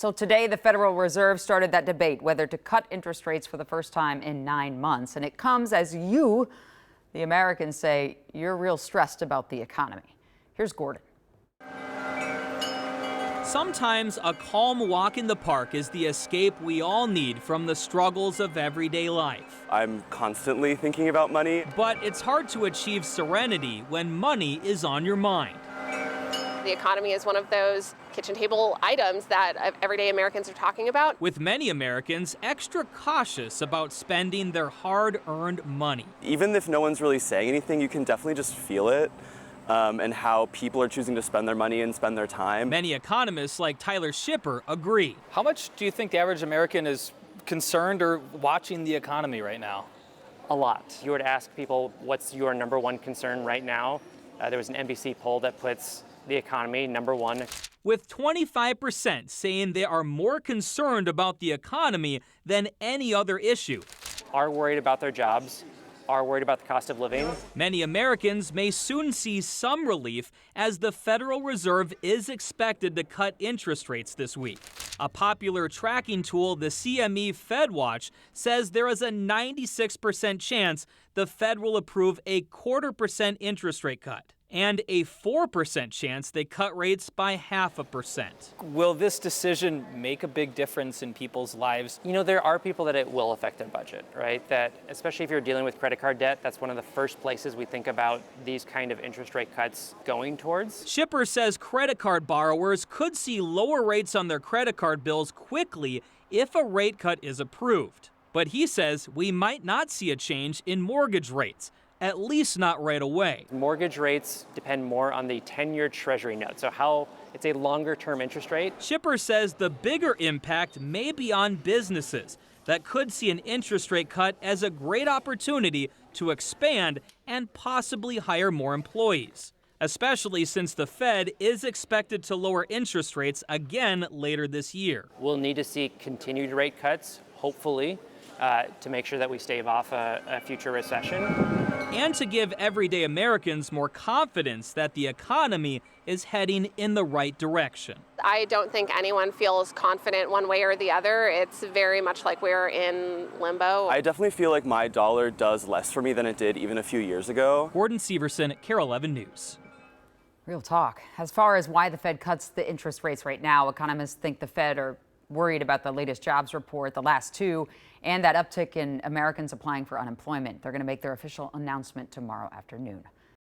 So today, the Federal Reserve started that debate whether to cut interest rates for the first time in 9 months. And it comes as you, the Americans, say you're real stressed about the economy. Here's Gordon. Sometimes a calm walk in the park is the escape we all need from the struggles of everyday life. I'm constantly thinking about money. But it's hard to achieve serenity when money is on your mind. The economy is one of those kitchen table items that everyday Americans are talking about. With many Americans extra cautious about spending their hard-earned money. Even if no one's really saying anything, you can definitely just feel it. And how people are choosing to spend their money and spend their time. Many economists like Tyler Schipper agree. How much do you think the average American is concerned or watching the economy right now? A lot. You were to ask people what's your number one concern right now. There was an NBC poll that puts the economy number one. With 25% saying they are more concerned about the economy than any other issue. Are worried about their jobs. Are worried about the cost of living. Many Americans may soon see some relief as the Federal Reserve is expected to cut interest rates this week. A popular tracking tool, the CME FedWatch, says there is a 96% chance the Fed will approve a 0.25% interest rate cut and a 4% chance they cut rates by 0.5%. Will this decision make a big difference in people's lives? You know, there are people that it will affect their budget, right? That, especially if you're dealing with credit card debt, that's one of the first places we think about these kind of interest rate cuts going towards. Schipper says credit card borrowers could see lower rates on their credit card bills quickly if a rate cut is approved. But he says we might not see a change in mortgage rates, at least not right away. Mortgage rates depend more on the 10-year Treasury note, so how it's a longer-term interest rate. Schipper says the bigger impact may be on businesses that could see an interest rate cut as a great opportunity to expand and possibly hire more employees, especially since the Fed is expected to lower interest rates again later this year. We'll need to see continued rate cuts, hopefully, to make sure that we stave off a future recession. And to give everyday Americans more confidence that the economy is heading in the right direction. I don't think anyone feels confident one way or the other. It's very much like we're in limbo. I definitely feel like my dollar does less for me than it did even a few years ago. Gordon Severson, KARE 11 News. Real talk. As far as why the Fed cuts the interest rates right now, economists think the Fed are worried about the latest jobs report, the last two, and that uptick in Americans applying for unemployment. They're going to make their official announcement tomorrow afternoon.